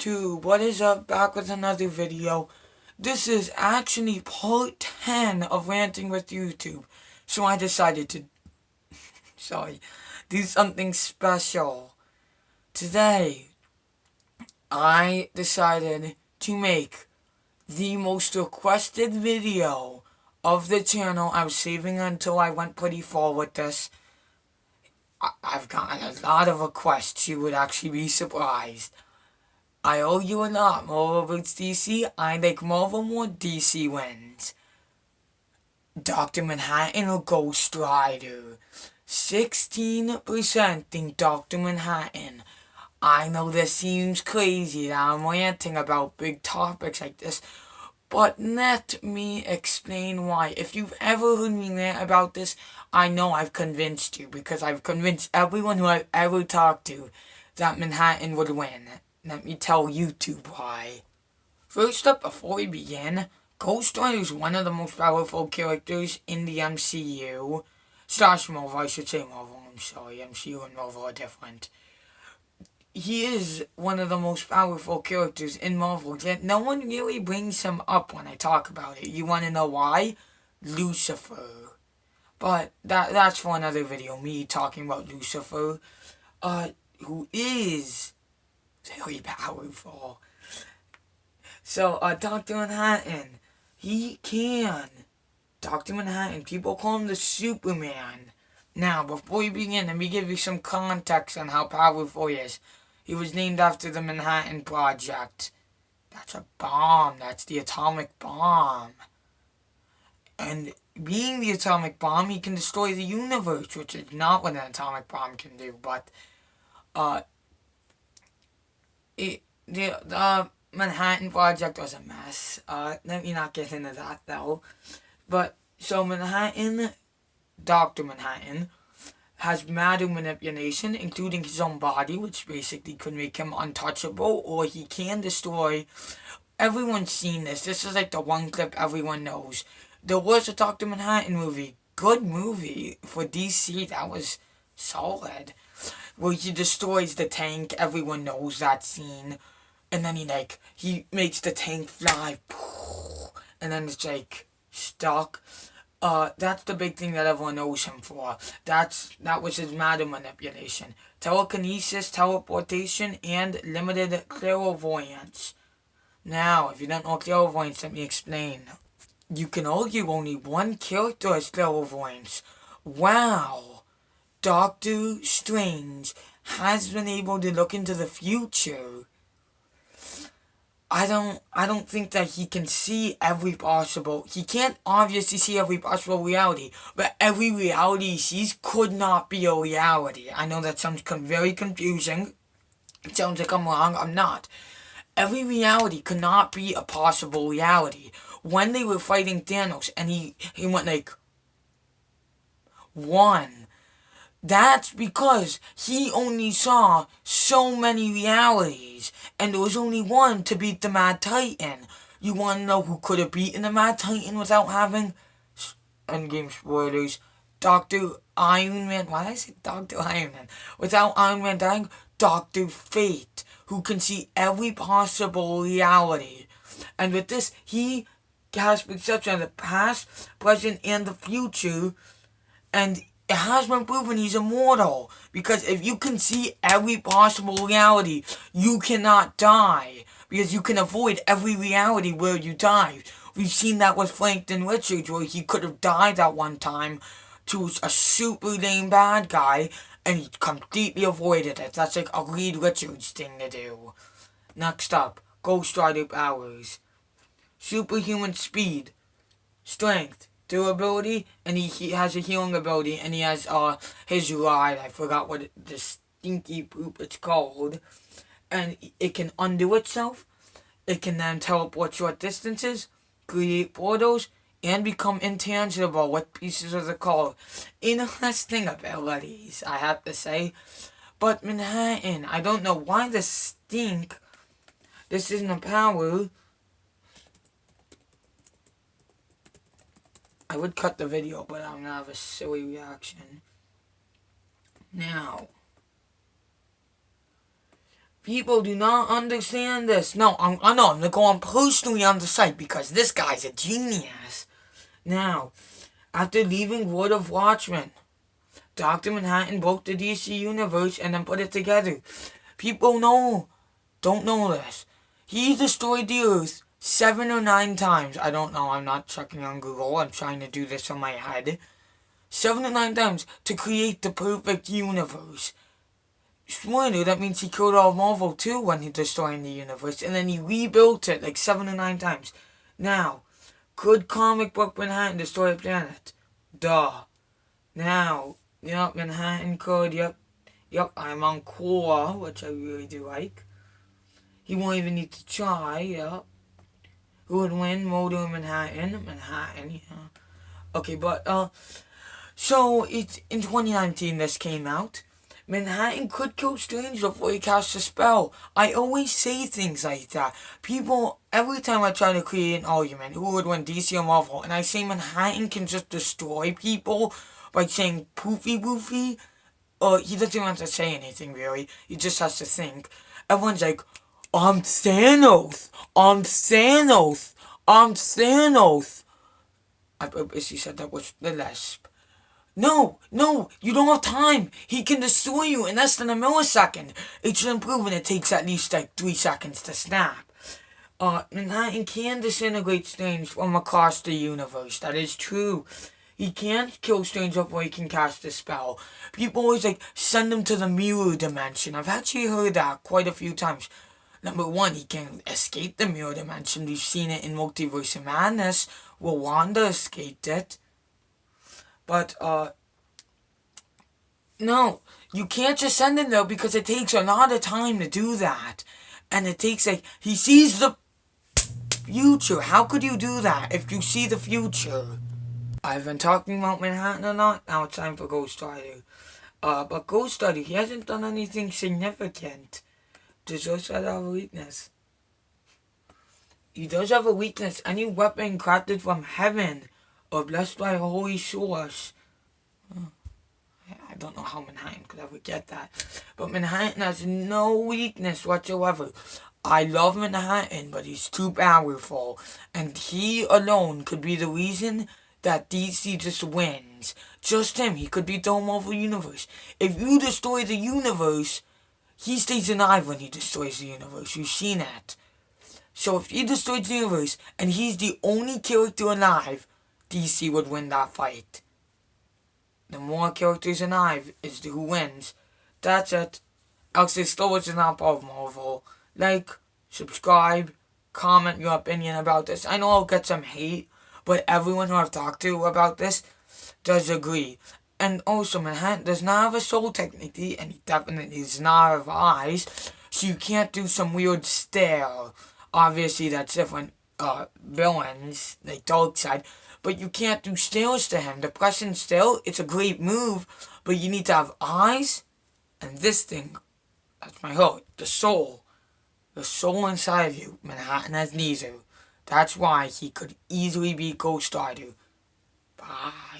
YouTube, what is up? Back with another video. This is actually part 10 of Ranting with YouTube. So I decided to, do something special. Today, I decided to make the most requested video of the channel. I was saving until I went pretty far with this. I've gotten a lot of requests. You would actually be surprised. I owe you a lot. Marvel vs. DC. I think Marvel more. DC wins. Dr. Manhattan or Ghost Rider? 16% think Dr. Manhattan. I know this seems crazy that I'm ranting about big topics like this, but let me explain why. If you've ever heard me rant about this, I know I've convinced you, because I've convinced everyone who I've ever talked to that Manhattan would win. Let me tell you two why. First up, before we begin, Ghost Rider is one of the most powerful characters in the MCU. Slash Marvel, I should say Marvel, I'm sorry, MCU and Marvel are different. He is one of the most powerful characters in Marvel, yet no one really brings him up when I talk about it. You want to know why? Lucifer. But that's for another video, me talking about Lucifer, who is very powerful. So, Dr. Manhattan, he can. Dr. Manhattan, people call him the Superman. Now, before we begin, let me give you some context on how powerful he is. He was named after the Manhattan Project. That's a bomb. That's the atomic bomb. And being the atomic bomb, he can destroy the universe, which is not what an atomic bomb can do. But, the Manhattan Project was a mess. Let me not get into that, though. But, so Dr. Manhattan, has matter manipulation, including his own body, which basically could make him untouchable, or he can destroy. Everyone's seen this. This is like the one clip everyone knows. There was a Dr. Manhattan movie. Good movie for DC. That was solid. Where he destroys the tank. Everyone knows that scene. And then he makes the tank fly. And then it's stuck. That's the big thing that everyone knows him for. That was his matter manipulation. Telekinesis, teleportation, and limited clairvoyance. Now, if you don't know clairvoyance, let me explain. You can argue only one character has clairvoyance. Wow! Doctor Strange has been able to look into the future. I don't think that he can see every possible. He can't obviously see every possible reality, but every reality he sees could not be a reality. I know that sounds very confusing. It sounds like I'm wrong. I'm not. Every reality could not be a possible reality. When they were fighting Thanos, and he went one. That's because he only saw so many realities, and there was only one to beat the Mad Titan. You want to know who could have beaten the Mad Titan without having Endgame spoilers? Dr. Iron Man. Why did I say Dr. Iron Man? Without Iron Man dying, Dr. Fate, who can see every possible reality. And with this, he has perception of the past, present, and the future, and it has been proven he's immortal, because if you can see every possible reality, you cannot die, because you can avoid every reality where you die. We've seen that with Franklin Richards, where he could have died at one time to a super lame bad guy, and he completely avoided it. That's like a Reed Richards thing to do. Next up, Ghost Rider powers. Superhuman speed, strength, durability, and he has a healing ability, and he has his ride. I forgot what the stinky poop it's called. And it can undo itself. It can then teleport short distances, create portals, and become intangible with pieces of the car. Interesting abilities, I have to say. But Manhattan, I don't know why this stink. This isn't a power. I would cut the video, but I'm gonna have a silly reaction. Now, People do not understand this. No, I know, I'm going to go on personally on the site because this guy's a genius. Now, after leaving World of Watchmen, Dr. Manhattan broke the DC universe and then put it together. People don't know this. He destroyed the Earth 7 or 9 times. I don't know, I'm not checking on Google. I'm trying to do this on my head. 7 or 9 times to create the perfect universe. Spoiler, that means he killed all of Marvel too when he destroyed the universe, and then he rebuilt it like 7 or 9 times. Now, could comic book Manhattan destroy a planet? Duh. Now, yep, Manhattan could, yep, I'm on core, which I really do like. He won't even need to try, yep. Who would win? Mulder Manhattan? Manhattan, yeah. Okay, but, so, it's in 2019 this came out. Manhattan could kill Strange before he casts a spell. I always say things like that. People, every time I try to create an argument, who would win, DC or Marvel, and I say Manhattan can just destroy people by saying poofy woofy, or he doesn't have to say anything really, he just has to think. Everyone's like, I'm Thanos, I'm Thanos, I'm Thanos. I purposely said that with the lisp. No, you don't have time. He can destroy you in less than a millisecond. It's been proven it takes at least like 3 seconds to snap. Manhattan can disintegrate Strange from across the universe. That is true. He can't kill Strange before he can cast a spell. People always like send him to the mirror dimension. I've actually heard that quite a few times. Number one, he can escape the mirror dimension. We've seen it in Multiverse of Madness, where Wanda escaped it. But, no, you can't just send him there because it takes a lot of time to do that. And it takes, like, he sees the future. How could you do that if you see the future? I've been talking about Manhattan a lot. Now it's time for Ghost Rider. But Ghost Rider, he hasn't done anything significant. Does also have a weakness. He does have a weakness. Any weapon crafted from heaven or blessed by a holy source. I don't know how Manhattan could ever get that. But Manhattan has no weakness whatsoever. I love Manhattan, but he's too powerful. And he alone could be the reason that DC just wins. Just him. He could beat the whole Marvel Universe. If you destroy the universe, he stays alive when he destroys the universe. You've seen that. So if he destroys the universe and he's the only character alive, DC would win that fight. The more characters alive is who wins. That's it. Actually, Star Wars is not part of Marvel. Like, subscribe, comment your opinion about this. I know I'll get some hate, but everyone who I've talked to about this does agree. And also, Manhattan does not have a soul technically, and he definitely does not have eyes, so you can't do some weird stare. Obviously, that's different villains, like Darkseid, but you can't do stares to him. The pressing stare, it's a great move, but you need to have eyes, and this thing, that's my hope, the soul inside of you. Manhattan has neither. That's why he could easily be Ghost Rider. Bye.